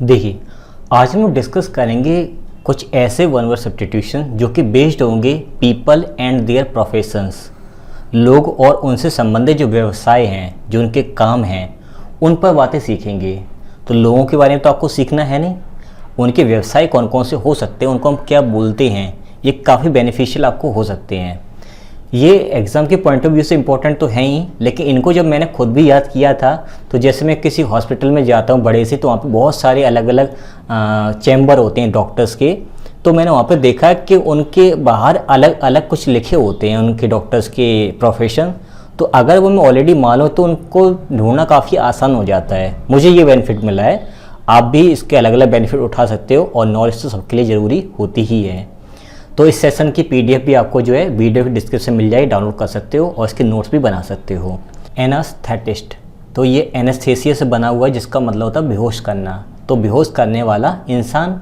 देखिए, आज हम लोग डिस्कस करेंगे कुछ ऐसे वन वर्ड सब्स्टिट्यूशन जो कि बेस्ड होंगे पीपल एंड देयर प्रोफेशंस, लोग और उनसे संबंधित जो व्यवसाय हैं, जो उनके काम हैं, उन पर बातें सीखेंगे। तो लोगों के बारे में तो आपको सीखना है नहीं, उनके व्यवसाय कौन कौन से हो सकते हैं, उनको हम क्या बोलते हैं, ये काफ़ी बेनिफिशियल आपको हो सकते हैं। ये एग्ज़ाम के पॉइंट ऑफ व्यू से इम्पोर्टेंट तो है ही, लेकिन इनको जब मैंने खुद भी याद किया था, तो जैसे मैं किसी हॉस्पिटल में जाता हूँ बड़े से, तो वहाँ पे बहुत सारे अलग अलग चैम्बर होते हैं डॉक्टर्स के। तो मैंने वहाँ पे देखा कि उनके बाहर अलग अलग कुछ लिखे होते हैं उनके डॉक्टर्स के प्रोफेशन। तो अगर वो मैं ऑलरेडी मालूम तो उनको ढूंढना काफ़ी आसान हो जाता है। मुझे ये बेनिफिट मिला है, आप भी इसके अलग अलग बेनिफिट उठा सकते हो, और नॉलेज तो सबके लिए ज़रूरी होती ही है। तो इस सेशन की पीडीएफ भी आपको जो है वीडियो के डिस्क्रिप्शन मिल जाएगी, डाउनलोड कर सकते हो और इसके नोट्स भी बना सकते हो। एनास्थेटिस्ट, तो ये एनेस्थेसिया से बना हुआ है, जिसका मतलब होता है बेहोश करना। तो बेहोश करने वाला इंसान,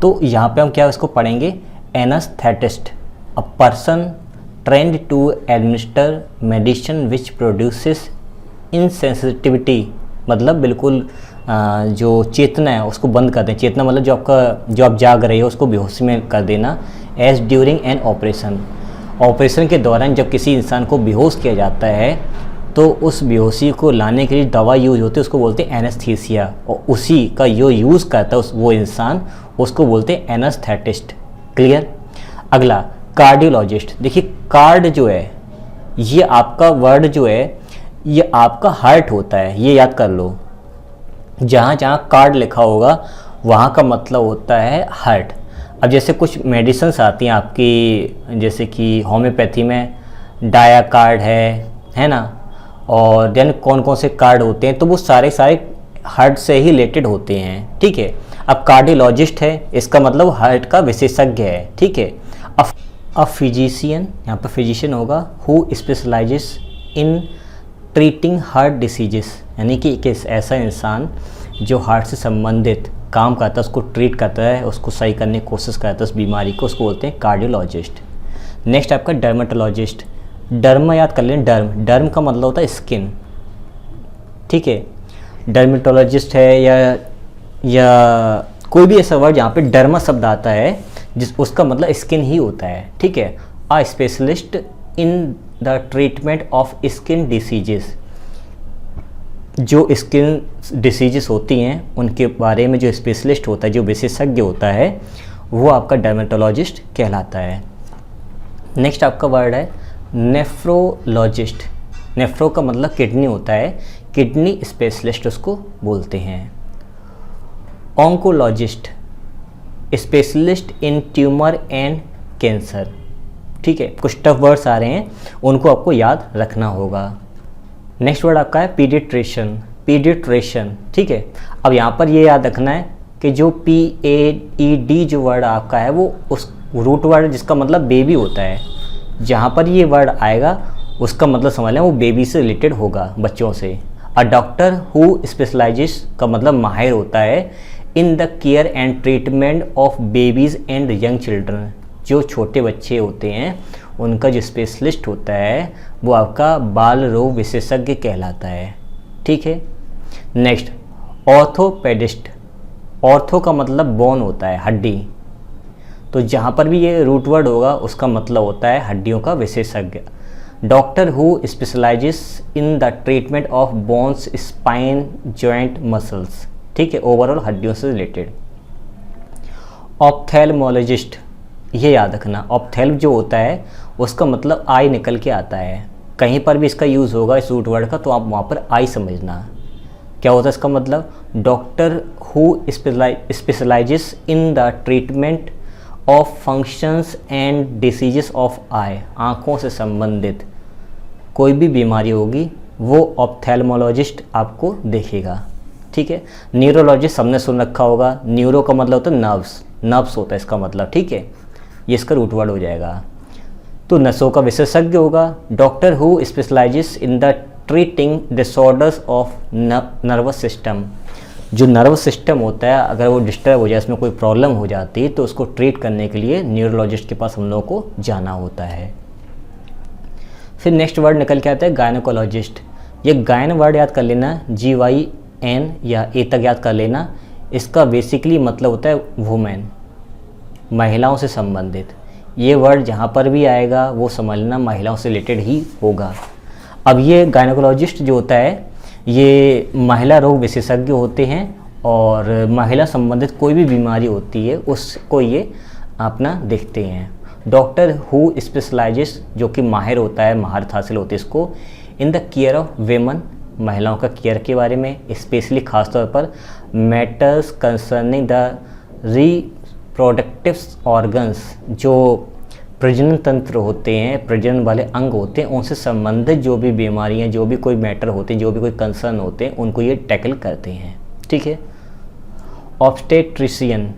तो यहाँ पे हम क्या इसको पढ़ेंगे, anaesthetist, a person trained to administer medicine which produces insensitivity, मतलब बिल्कुल जो चेतना है उसको बंद कर दें। चेतना मतलब जो आप जाग रहे हो उसको बेहोशी में कर देना। As during an operation, operation के दौरान जब किसी इंसान को बेहोश किया जाता है तो उस बेहोशी को लाने के लिए दवा यूज होती है, उसको बोलते हैं एनेस्थीसिया, और उसी का जो यूज़ करता है वो इंसान, उसको बोलते हैं एनास्थेटिस्ट। क्लियर। अगला कार्डियोलॉजिस्ट। देखिए, कार्ड जो है ये आपका वर्ड जो है ये आपका हार्ट होता है, ये याद कर लो। जहाँ जहाँ कार्ड लिखा होगा वहाँ का मतलब होता है हार्ट। अब जैसे कुछ मेडिसिन्स आती हैं आपकी, जैसे कि होम्योपैथी में डाया कार्ड है ना, और देन कौन कौन से कार्ड होते हैं, तो वो सारे हार्ट से ही रिलेटेड होते हैं। ठीक है। अब कार्डियोलॉजिस्ट है, इसका मतलब हार्ट का विशेषज्ञ है। ठीक है। अब फिजिशियन, यहाँ पर फिजिशियन होगा, who specialises in treating heart diseases, यानी कि एक ऐसा इंसान जो हार्ट से संबंधित काम करता है, उसको ट्रीट करता है, उसको सही करने की कोशिश करता है उस बीमारी को, उसको बोलते हैं कार्डियोलॉजिस्ट। नेक्स्ट आपका डर्मेटोलॉजिस्ट। डर्म याद कर लें, डर्म का मतलब होता है स्किन। ठीक है। डर्मेटोलॉजिस्ट है या कोई भी ऐसा वर्ड जहाँ पे डर्मा शब्द आता है उसका मतलब स्किन ही होता है। ठीक है। A specialist in the treatment of skin diseases, जो स्किन डिसीजेस होती हैं उनके बारे में जो स्पेशलिस्ट होता है, जो विशेषज्ञ होता है, वो आपका डर्मेटोलॉजिस्ट कहलाता है। नेक्स्ट आपका वर्ड है नेफ्रोलॉजिस्ट। नेफ्रो का मतलब किडनी होता है, किडनी स्पेशलिस्ट उसको बोलते हैं। Oncologist, specialist in tumour and cancer. ठीक है। कुछ टफ वर्ड्स आ रहे हैं, उनको आपको याद रखना होगा। नेक्स्ट वर्ड आपका है पीडियाट्रिशियन। पीडियाट्रिशियन, ठीक है। अब यहाँ पर ये याद रखना है कि जो PAED जो वर्ड आपका है वो उस रूट वर्ड जिसका मतलब बेबी होता है, जहाँ पर ये वर्ड आएगा उसका मतलब समझ लें वो बेबी से रिलेटेड होगा, बच्चों से। अ डॉक्टर हु स्पेशलाइजेस का मतलब माहिर होता है in the care and treatment of babies and young children, जो छोटे बच्चे होते हैं उनका जो स्पेशलिस्ट होता है वो आपका बाल रोग विशेषज्ञ कहलाता है। ठीक है। Next orthopaedist. ऑर्थो का मतलब बोन होता है, हड्डी। तो जहाँ पर भी ये रूट वर्ड होगा उसका मतलब होता है हड्डियों का विशेषज्ञ। Doctor who specialises in the treatment of bones, spine, joint, muscles. ठीक है। ओवरऑल हड्डियों से रिलेटेड। ऑप्थेल्मोलॉजिस्ट, ये याद रखना, ऑप्थेल्म जो होता है उसका मतलब आई निकल के आता है। कहीं पर भी इसका यूज़ होगा इस रूट वर्ड का तो आप वहाँ पर आई समझना। क्या होता है इसका मतलब, doctor who specialises in the treatment of functions and diseases of eye, आँखों से संबंधित कोई भी बीमारी होगी वो ऑप्थेल्मोलॉजिस्ट आपको देखेगा। ठीक है। न्यूरोलॉजिस्ट हमने सुन रखा होगा, न्यूरो का मतलब होता है नर्व्स होता है इसका मतलब। ठीक है। ये इसका रूट वर्ड हो जाएगा। तो नसों का विशेषज्ञ होगा, doctor who specialises in the treating disorders of nervous system. जो नर्वस सिस्टम होता है अगर वो डिस्टर्ब हो जाए, इसमें कोई प्रॉब्लम हो जाती है तो उसको ट्रीट करने के लिए न्यूरोलॉजिस्ट के पास हम लोगों को जाना होता है। फिर नेक्स्ट वर्ड निकल के आता है गायनोकोलॉजिस्ट। ये गायन वर्ड याद कर लेना, GYN या ए तक याद कर लेना। इसका बेसिकली मतलब होता है वुमेन, महिलाओं से संबंधित। ये वर्ड जहाँ पर भी आएगा वो समझना महिलाओं से रिलेटेड ही होगा। अब ये गायनोकोलॉजिस्ट जो होता है ये महिला रोग विशेषज्ञ होते हैं और महिला संबंधित कोई भी बीमारी होती है उसको ये अपना देखते हैं। डॉक्टर हु स्पेशलाइजेस जो कि माहिर होता है, महारत हासिल होती है इसको इन द केयर ऑफ वेमन, महिलाओं का केयर के बारे में, स्पेशली खासतौर पर matters concerning the reproductive organs, जो प्रजनन तंत्र होते हैं, प्रजनन वाले अंग होते हैं, उनसे संबंधित जो भी बीमारियां, जो भी कोई मैटर होते हैं, जो भी कोई कंसर्न होते हैं, उनको ये टैकल करते हैं। ठीक है। ऑब्स्टेट्रिशियन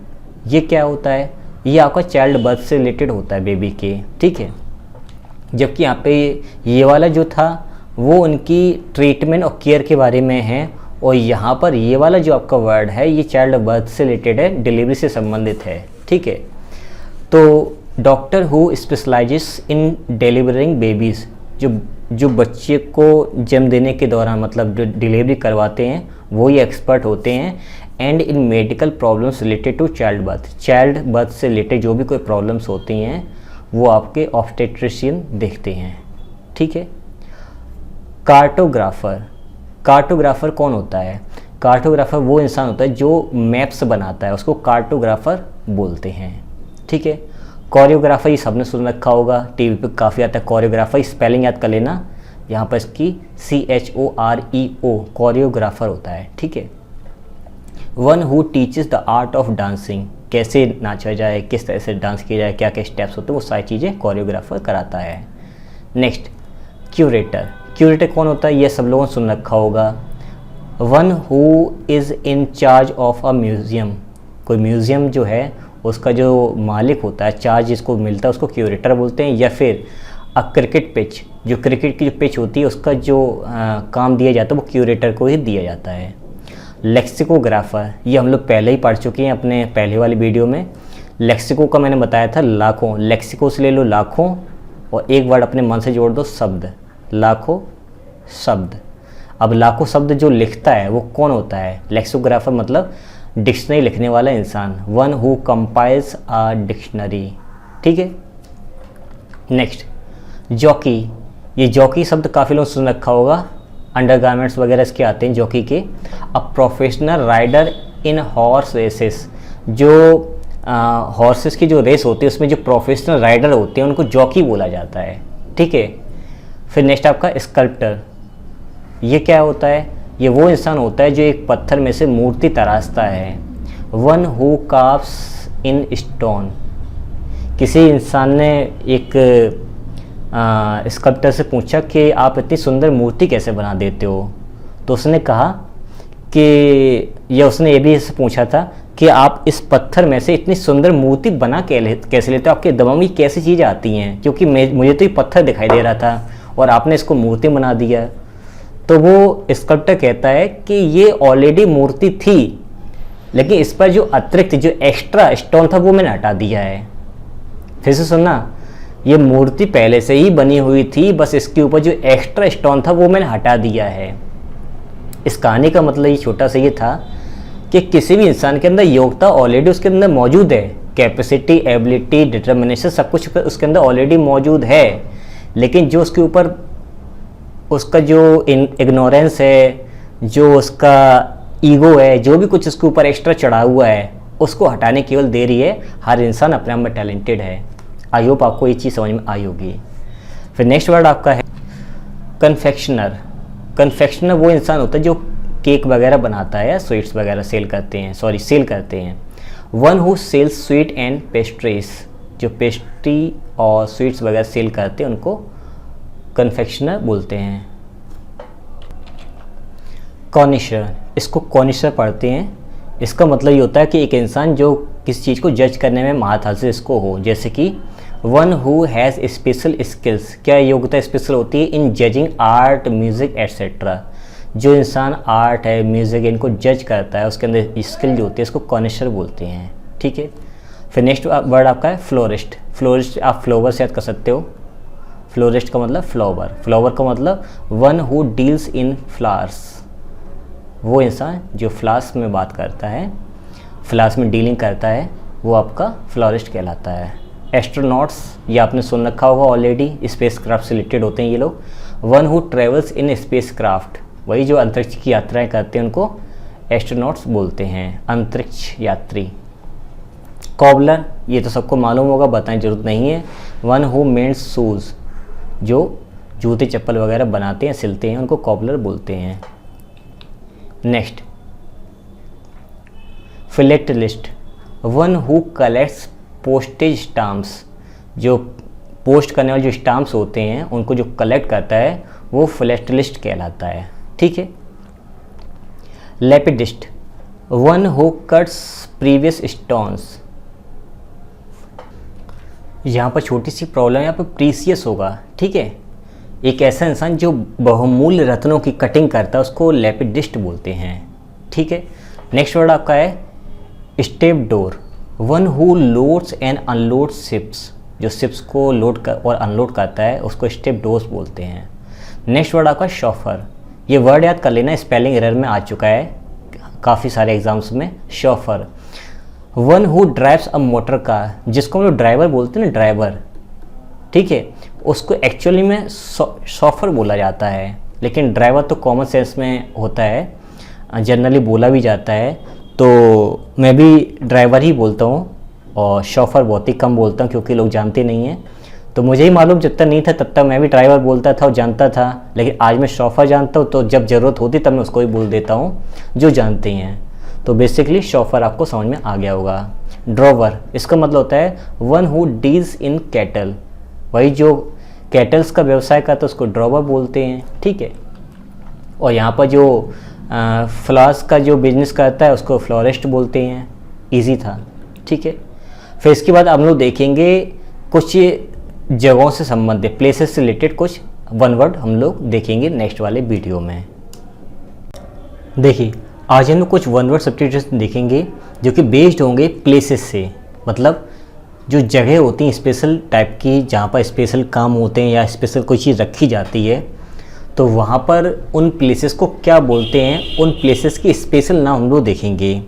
ये क्या होता है? ये आपका चाइल्ड बर्थ से रिलेटेड होता है, बेबी के। ठीक है। जबकि यहाँ पे ये वाला जो था वो उनकी ट्रीटमेंट और केयर के बारे में है, और यहाँ पर ये वाला जो आपका वर्ड है ये चाइल्ड बर्थ से रिलेटेड है, डिलीवरी से संबंधित है। ठीक है। तो doctor who specialises in delivering babies, जो बच्चे को जन्म देने के दौरान मतलब जो डिलीवरी करवाते हैं वो ये एक्सपर्ट होते हैं। And in medical problems related to child birth से रिलेटेड जो भी कोई प्रॉब्लम्स होती हैं वो आपके ऑब्स्टेट्रिशियन देखते हैं। ठीक है। कार्टोग्राफर कौन होता है? कार्टोग्राफर वो इंसान होता है जो मैप्स बनाता है, उसको कार्टोग्राफर बोलते हैं। ठीक है। कोरियोग्राफर ये सबने सुन रखा होगा, टीवी पे काफ़ी आता है कोरियोग्राफर, स्पेलिंग याद कर लेना, यहाँ पर इसकी CHOREO कोरियोग्राफर होता है। ठीक है। One who teaches the art of dancing, कैसे नाचा जाए, किस तरह से डांस किया जाए, क्या क्या स्टेप्स होते हैं, वो सारी चीज़ें कोरियोग्राफर कराता है। नेक्स्ट, क्यूरेटर कौन होता है? ये सब लोगों ने सुन रखा होगा। One who is in charge of a museum, कोई म्यूज़ियम जो है उसका जो मालिक होता है, चार्ज जिसको मिलता है उसको क्यूरेटर बोलते हैं। या फिर अ क्रिकेट पिच, जो क्रिकेट की जो पिच होती है उसका जो काम दिया जाता है वो क्यूरेटर को ही दिया जाता है। लेक्सिकोग्राफर, ये हम लोग पहले ही पढ़ चुके हैं अपने पहले वाली वीडियो में। लेक्सिको का मैंने बताया था लाखों, लेक्सिको से ले लो लाखों और एक वर्ड अपने मन से जोड़ दो शब्द, लाखों शब्द। अब लाखों शब्द जो लिखता है वो कौन होता है? लेक्सिकोग्राफर मतलब डिक्शनरी लिखने वाला इंसान, one who compiles a dictionary. ठीक है। नेक्स्ट, जॉकी, ये जॉकी शब्द काफ़ी लोग सुन रखा होगा, अंडरगारमेंट्स वगैरह इसके आते हैं जॉकी के। A professional rider in horse races, जो हॉर्सेस की जो रेस होती है उसमें जो प्रोफेशनल राइडर होते हैं उनको जॉकी बोला जाता है। ठीक है। फिर नेक्स्ट आपका स्कल्प्टर, ये क्या होता है? ये वो इंसान होता है जो एक पत्थर में से मूर्ति तराशता है। One who carves in stone, किसी इंसान ने एक स्कल्प्टर से पूछा कि आप इतनी सुंदर मूर्ति कैसे बना देते हो, तो उसने कहा कि उसने ये भी पूछा था कि आप इस पत्थर में से इतनी सुंदर मूर्ति बना कैसे लेते हो, आपके दिमाग में कैसी चीज़ें आती हैं, क्योंकि मुझे तो ये पत्थर दिखाई दे रहा था और आपने इसको मूर्ति बना दिया। तो वो स्कल्प्टर कहता है कि ये ऑलरेडी मूर्ति थी, लेकिन इस पर जो अतिरिक्त जो एक्स्ट्रा स्टोन था वो मैंने हटा दिया है। फिर से सुनना, ये मूर्ति पहले से ही बनी हुई थी, बस इसके ऊपर जो एक्स्ट्रा स्टोन था वो मैंने हटा दिया है। इस कहानी का मतलब ये छोटा सा ये था कि किसी भी इंसान के अंदर योग्यता ऑलरेडी उसके अंदर मौजूद है, कैपेसिटी, एबिलिटी, डिटर्मिनेशन सब कुछ उसके अंदर ऑलरेडी मौजूद है, लेकिन जो उसके ऊपर उसका जो इग्नोरेंस है, जो उसका ईगो है, जो भी कुछ उसके ऊपर एक्स्ट्रा चढ़ा हुआ है उसको हटाने केवल देरी है। हर इंसान अपने आप में टैलेंटेड है। आई होप आपको ये चीज़ समझ में आई होगी। फिर नेक्स्ट वर्ड आपका है कन्फेक्शनर वो इंसान होता है जो केक वगैरह बनाता है या स्वीट्स वगैरह सेल करते हैं। One who sells sweet and pastries, जो पेस्ट्री और स्वीट्स वगैरह सेल करते हैं उनको कन्फेक्शनर बोलते हैं। कॉनिशर, इसको कॉनिशर पढ़ते हैं। इसका मतलब ये होता है कि एक इंसान जो किसी चीज़ को जज करने में महारत हासिल इसको हो, जैसे कि one who has special skills, क्या योग्यता स्पेशल होती है? In judging art, music etcetera, जो इंसान आर्ट है, म्यूज़िक इनको जज करता है उसके अंदर स्किल जो होती है इसको कॉनिशर बोलते हैं। ठीक है। फिर नेक्स्ट वर्ड आपका है फ्लोरिस्ट आप फ्लावर से याद कर सकते हो। फ्लोरिस्ट का मतलब फ्लावर का मतलब one who deals in flowers, वो इंसान जो फ्लावर्स में बात करता है। फ्लावर्स में डीलिंग करता है वो आपका फ्लोरिस्ट कहलाता है। एस्ट्रोनॉट्स, ये आपने सुन रखा होगा ऑलरेडी, स्पेस क्राफ्ट से रिलेटेड होते हैं ये लोग। One who travels in space craft, वही जो अंतरिक्ष की यात्राएं करते हैं उनको एस्ट्रोनॉट्स बोलते हैं, अंतरिक्ष यात्री। कॉबलर, ये तो सबको मालूम होगा, बताने की जरूरत नहीं है। वन हु मेंट्स शूज़, जो जूते चप्पल वगैरह बनाते हैं सिलते हैं उनको कॉबलर बोलते हैं। Next, philatelist, one who collects postage stamps, जो पोस्ट करने वाले जो स्टाम्प्स होते हैं उनको जो कलेक्ट करता है वो फिलेटलिस्ट कहलाता है। ठीक है। Lapidist, one who cuts previous stones, यहाँ पर छोटी सी प्रॉब्लम है, यहाँ पर प्रीसियस होगा। ठीक है। एक ऐसा इंसान जो बहुमूल्य रत्नों की कटिंग करता है उसको लेपिडिस्ट बोलते हैं। ठीक है। नेक्स्ट वर्ड आपका है stevedore, one who loads and unloads ships, जो शिप्स को लोड और अनलोड करता है उसको स्टेप डोर्स बोलते हैं। नेक्स्ट वर्ड आपका शॉफर, ये वर्ड याद कर लेना, स्पेलिंग एरर में आ चुका है काफ़ी सारे एग्जाम्स में। Chauffeur, one who drives a motor car, जिसको हम लोग ड्राइवर बोलते हैं ना, ड्राइवर। ठीक है, उसको एक्चुअली में शॉफर बोला जाता है, लेकिन ड्राइवर तो कॉमन सेंस में होता है, जनरली बोला भी जाता है, तो मैं भी ड्राइवर ही बोलता हूँ और शॉफर बहुत ही कम बोलता हूँ क्योंकि लोग जानते नहीं हैं। तो मुझे ही मालूम जब तक नहीं था तब तक मैं भी ड्राइवर बोलता था और जानता था, लेकिन आज मैं शॉफर जानता हूँ, तो जब ज़रूरत होती तब मैं उसको ही बोल देता हूँ जो जानते हैं। तो बेसिकली शॉफर आपको समझ में आ गया होगा। ड्रॉवर, इसका मतलब होता है one who deals in cattle, वही जो कैटल्स का व्यवसाय करता है उसको ड्रॉवर बोलते हैं। ठीक है। और यहाँ पर जो फ्लावर्स का जो बिजनेस करता है उसको फ्लोरिस्ट बोलते हैं। इजी था। ठीक है। फिर इसके बाद हम लोग देखेंगे कुछ जगहों से संबंधित, प्लेसेस से रिलेटेड कुछ वन वर्ड हम लोग देखेंगे नेक्स्ट वाले वीडियो में। देखिए, आज हम लोग कुछ वन वर्ड सब्स्टिट्यूशन देखेंगे जो कि बेस्ड होंगे प्लेसेस से, मतलब जो जगह होती हैं स्पेशल टाइप की जहाँ पर स्पेशल काम होते हैं या स्पेशल कोई चीज़ रखी जाती है, तो वहाँ पर उन प्लेसेस को क्या बोलते हैं, उन प्लेसेस की स्पेशल नाम हम लोग देखेंगे।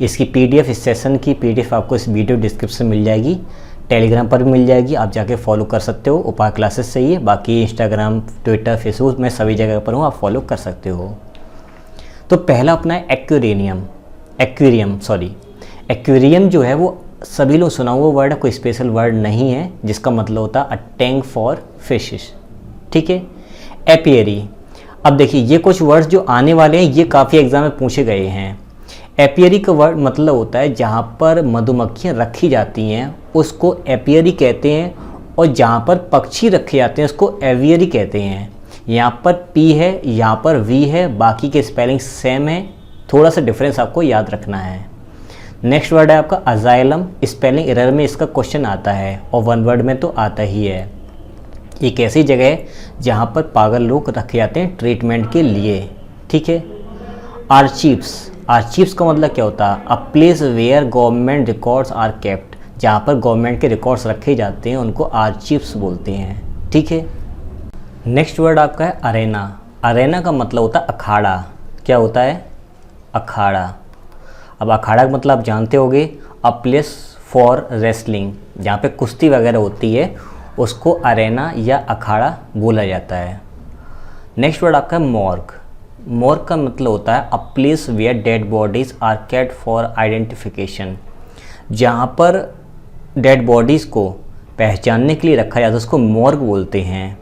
इसकी पीडीएफ, इस सेशन की पीडीएफ आपको इस वीडियो डिस्क्रिप्शन में मिल जाएगी, टेलीग्राम पर भी मिल जाएगी, आप जाके फॉलो कर सकते हो, उपाय क्लासेस से ही। बाकी इंस्टाग्राम, ट्विटर, फेसबुक, मैं सभी जगह पर हूँ, आप फॉलो कर सकते हो। तो पहला अपना है एक्वेरियम जो है वो सभी लोग सुना हुआ वर्ड है, कोई स्पेशल वर्ड नहीं है, जिसका मतलब होता है अ टैंक फॉर फिशेस। ठीक है। एपियरी, अब देखिए ये कुछ वर्ड्स जो आने वाले हैं ये काफ़ी एग्जाम में पूछे गए हैं। एपियरी का वर्ड मतलब होता है जहाँ पर मधुमक्खियाँ रखी जाती हैं उसको एपियरी कहते हैं, और जहाँ पर पक्षी रखे जाते हैं उसको एवियरी कहते हैं। यहाँ पर पी है, यहाँ पर वी है, बाकी के स्पेलिंग सेम है, थोड़ा सा डिफरेंस आपको याद रखना है। नेक्स्ट वर्ड है आपका अजाइलम, स्पेलिंग एरर में इसका क्वेश्चन आता है और वन वर्ड में तो आता ही है। एक ऐसी जगह है जहाँ पर पागल लोग रखे जाते हैं ट्रीटमेंट के लिए। ठीक है। आर्चीव्स का मतलब क्या होता है, a place where government records are kept, जहाँ पर गवर्नमेंट के रिकॉर्ड्स रखे जाते हैं उनको आर्चीव्स बोलते हैं। ठीक है। नेक्स्ट वर्ड आपका है अरेना का मतलब होता है अखाड़ा। क्या होता है, अखाड़ा। अब अखाड़ा का मतलब आप जानते होंगे, अ प्लेस फॉर रेसलिंग, जहाँ पे कुश्ती वगैरह होती है उसको अरेना या अखाड़ा बोला जाता है। नेक्स्ट वर्ड आपका है मॉर्ग का मतलब होता है a place where dead bodies are kept for identification, जहाँ पर डेड बॉडीज़ को पहचानने के लिए रखा जाता है उसको मॉर्ग बोलते हैं,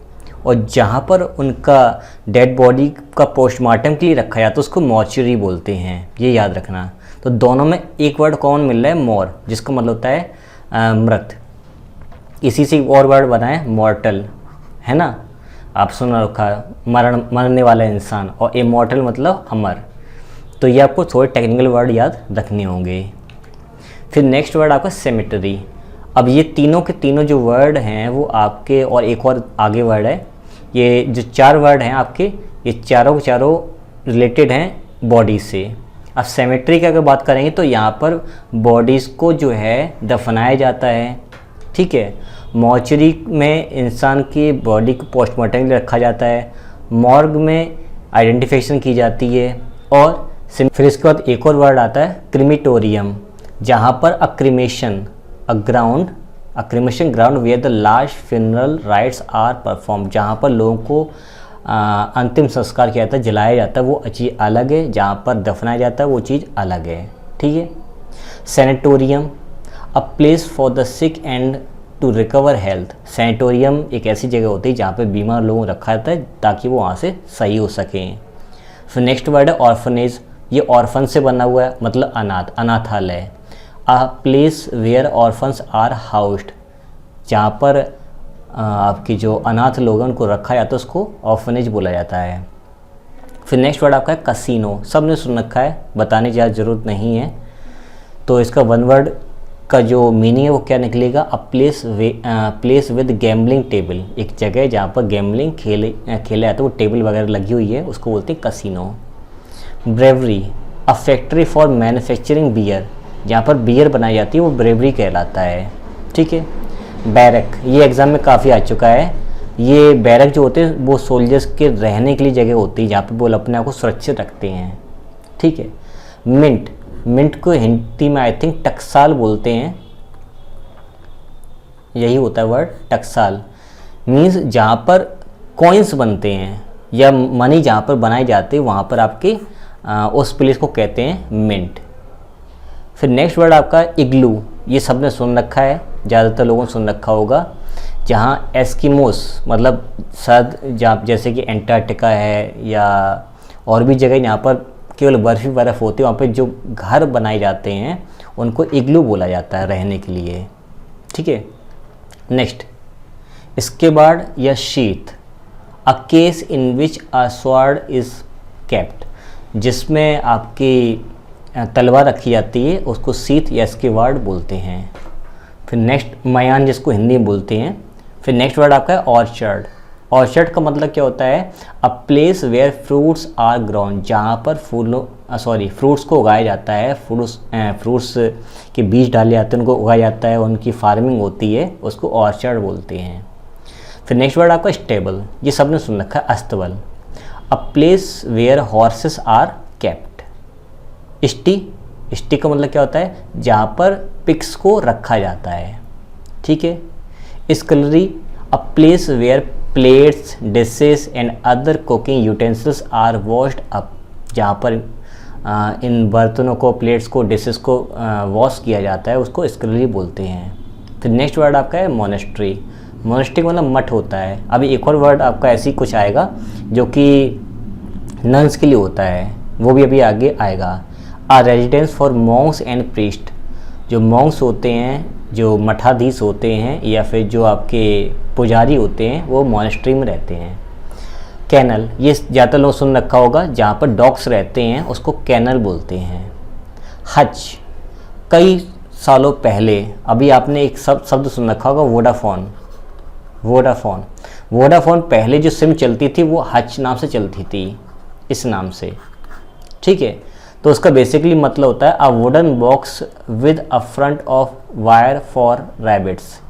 और जहाँ पर उनका डेड बॉडी का पोस्टमार्टम के लिए रखा जाता है उसको मॉर्चरी बोलते हैं। ये याद रखना। तो दोनों में एक वर्ड कॉमन मिल रहा है मॉर, जिसका मतलब होता है मृत। इसी से और वर्ड बनाए मॉर्टल, है ना, आप सुन रखा, मरने वाला इंसान, और इमॉर्टल मतलब अमर। तो ये आपको थोड़े टेक्निकल वर्ड याद रखने होंगे। फिर नेक्स्ट वर्ड आपका सेमेटरी। अब ये तीनों के तीनों जो वर्ड हैं वो आपके, और एक और आगे वर्ड है, ये जो चार वर्ड हैं आपके, ये चारों के चारों रिलेटेड हैं बॉडी से। अब सेमेट्री की अगर बात करेंगे तो यहाँ पर बॉडीज़ को जो है दफनाया जाता है। ठीक है। मॉर्चरी में इंसान की बॉडी को पोस्टमार्टम के लिए रखा जाता है, मॉर्ग में आइडेंटिफिकेशन की जाती है, और फिर इसके बाद एक और वर्ड आता है क्रिमिटोरियम। जहाँ पर a cremation ground where the last funeral rites are perform, जहाँ पर लोगों को अंतिम संस्कार किया जाता है, जलाया जाता है, वो चीज़ अलग है। जहाँ पर दफनाया जाता है वो चीज़ अलग है, ठीक है। Sanatorium, a place for the sick and to recover health. Sanatorium एक ऐसी जगह होती है जहाँ पे बीमार लोगों को रखा जाता है ताकि वो वहाँ से सही हो सकें। फिर नेक्स्ट वर्ड है ऑर्फनेज, ये ऑर्फन से बना हुआ है, मतलब अनाथालय। A place where orphans are housed, जहाँ पर आपकी जो अनाथ लोग हैं उनको रखा जाता है उसको ऑर्फनेज बोला जाता है। फिर नेक्स्ट वर्ड आपका है कसिनो, सब ने सुन रखा है, बताने की ज़्यादा ज़रूरत नहीं है। तो इसका वन वर्ड का जो मीनिंग है वो क्या निकलेगा, a place with gambling table, एक जगह जहाँ पर गैम्बलिंग खेले जाते हैं, वो टेबल वगैरह लगी हुई है, उसको बोलते हैं casino. Brewery, a factory for manufacturing beer, जहाँ पर बियर बनाई जाती है वो ब्रेवरी कहलाता है, ठीक है। बैरक, ये एग्ज़ाम में काफ़ी आ चुका है। ये बैरक जो होते हैं वो सोल्जर्स के रहने के लिए जगह होती है जहाँ पर वो अपने आप को सुरक्षित रखते हैं, ठीक है। मिंट को हिंदी में आई थिंक टकसाल बोलते हैं, यही होता है वर्ड टकसाल। मीन्स जहाँ पर कॉइन्स बनते हैं या मनी जहाँ पर बनाए जाते हैं वहाँ पर आपके उस प्लेस को कहते हैं मिंट। फिर नेक्स्ट वर्ड आपका इग्लू, ये सब ने सुन रखा है, ज़्यादातर लोगों ने सुन रखा होगा, जहाँ एस्किमोस मतलब सर्द, जहाँ जैसे कि एंटार्क्टिका है या और भी जगह जहाँ पर केवल बर्फ़ होती है, वहाँ पे जो घर बनाए जाते हैं उनको इग्लू बोला जाता है रहने के लिए, ठीक है। नेक्स्ट, इसके बाद या sheath, a case in which a sword is kept, जिसमें आपकी तलवार रखी जाती है उसको शीथ या इसके वर्ड बोलते हैं। फिर नेक्स्ट मयान, जिसको हिंदी में बोलते हैं। फिर नेक्स्ट वर्ड आपका है ऑर्चर्ड। ऑर्चर्ड का मतलब क्या होता है, a place where fruits are grown, जहाँ पर फ्रूट्स को उगाया जाता है, फ्रूट्स के बीज डाले जाते हैं, उनको उगाया जाता है, उनकी फार्मिंग होती है, उसको ऑर्चर्ड बोलते हैं। फिर नेक्स्ट वर्ड आपका स्टेबल, ये सब ने सुन रखा है, अस्तबल। A place where horses are kept. स्टी का मतलब क्या होता है, जहाँ पर पिग्स को रखा जाता है, ठीक है। Scullery, a place where plates dishes and other cooking utensils are washed up, जहाँ पर इन बर्तनों को, प्लेट्स को, डिशेस को वॉश किया जाता है, उसको स्कलरी बोलते हैं। फिर नेक्स्ट वर्ड आपका है मोनेस्ट्री। मोनेस्ट्री मतलब मठ होता है। अभी एक और वर्ड आपका ऐसी कुछ आएगा जो कि नन्स के लिए होता है, वो भी अभी आगे आएगा। A residence for monks and priest, जो मॉन्क्स होते हैं, जो मठाधीश होते हैं या फिर जो आपके पुजारी होते हैं, वो मोनेस्ट्री में रहते हैं। कैनल, ये ज़्यादातर लोग सुन रखा होगा, जहाँ पर डॉग्स रहते हैं उसको कैनल बोलते हैं। हज, कई सालों पहले, अभी आपने एक शब्द सुन रखा होगा वोडाफोन पहले जो सिम चलती थी वो हज नाम से चलती थी, इस नाम से, ठीक है। तो उसका बेसिकली मतलब होता है a wooden box with a front of wire for rabbits.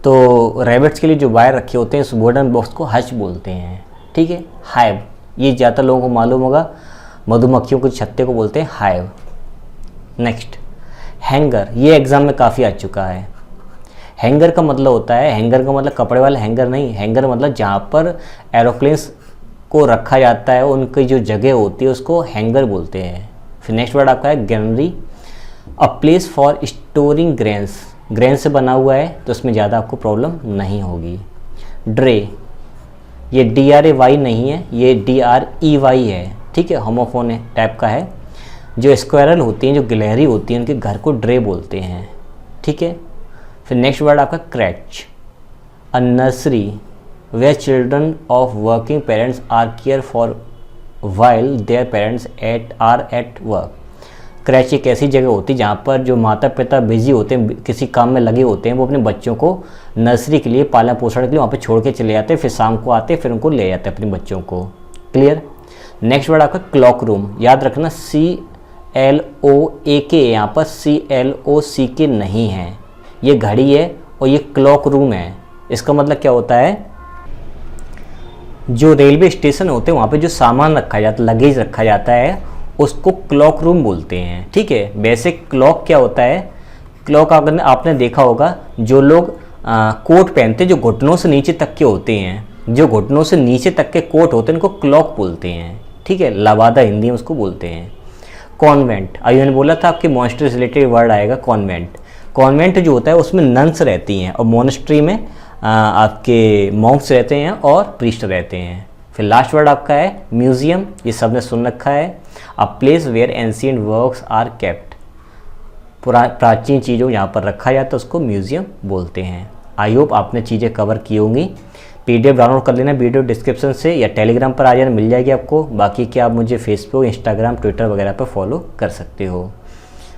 तो रैबिट्स के लिए जो वायर रखे होते हैं उस वुडन बॉक्स को हज बोलते हैं, ठीक है। हाइव, ये ज़्यादातर लोगों को मालूम होगा, मधुमक्खियों के छत्ते को बोलते हैं हाइव। नेक्स्ट, हैंगर, ये एग्ज़ाम में काफ़ी आ चुका है। हैंगर का मतलब होता है, हैंगर का मतलब कपड़े वाला हैंगर नहीं, हैंगर मतलब जहाँ पर एरोप्लेन्स को रखा जाता है, उनकी जो जगह होती है उसको हैंगर बोलते हैं। फिर नेक्स्ट वर्ड आपका है granary, a place for storing grain से बना हुआ है तो उसमें ज़्यादा आपको प्रॉब्लम नहीं होगी। ड्रे, ये DRAY नहीं है, ये DREY है, ठीक है, होमोफोन टाइप का है। जो स्क्वायरल होती हैं, जो गिलहरी होती हैं, उनके घर को ड्रे बोलते हैं, ठीक है। फिर नेक्स्ट वर्ड आपका क्रैच, अ nursery where children of working parents are cared for while their parents are at work। क्रैच एक ऐसी जगह होती है जहाँ पर जो माता पिता बिजी होते हैं, किसी काम में लगे होते हैं, वो अपने बच्चों को नर्सरी के लिए, पालन पोषण के लिए वहाँ पे छोड़ के चले जाते हैं, फिर शाम को आते हैं, फिर उनको ले जाते हैं अपने बच्चों को। क्लियर। नेक्स्ट वर्ड आपका क्लॉक रूम, याद रखना CLOAK, यहाँ पर CLOCK नहीं है, ये घड़ी है और ये क्लॉक रूम है। इसका मतलब क्या होता है, जो रेलवे स्टेशन होते हैं वहाँ पे जो सामान रखा जाता है, लगेज रखा जाता है, उसको क्लॉक रूम बोलते हैं। ठीक है, वैसे क्लॉक क्या होता है, क्लॉक अगर आपने देखा होगा, जो लोग कोट पहनते जो घुटनों से नीचे तक के होते हैं, जो घुटनों से नीचे तक के कोट होते हैं, इनको क्लॉक बोलते हैं। ठीक है, लबादा हिंदी में उसको बोलते हैं। कॉन्वेंट, अभी मैंने बोला था आपके मॉनेस्ट्री से रिलेटेड वर्ड आएगा कॉन्वेंट। कॉन्वेंट जो होता है उसमें नन्स रहती हैं और मोनेस्ट्री में आपके मॉन्क्स रहते हैं और प्रीस्ट रहते हैं। फिर लास्ट वर्ड आपका है म्यूजियम, ये सबने सुन रखा है, a place where ancient works are kept, प्राचीन चीज़ों यहाँ पर रखा जाता है उसको म्यूजियम बोलते हैं। आई होप आपने चीज़ें कवर की होंगी। PDF डाउनलोड कर लेना वीडियो डिस्क्रिप्शन से, या टेलीग्राम पर आ जाना, मिल जाएगी आपको। बाकी क्या आप मुझे फेसबुक, इंस्टाग्राम, ट्विटर वगैरह पर फॉलो कर सकते हो।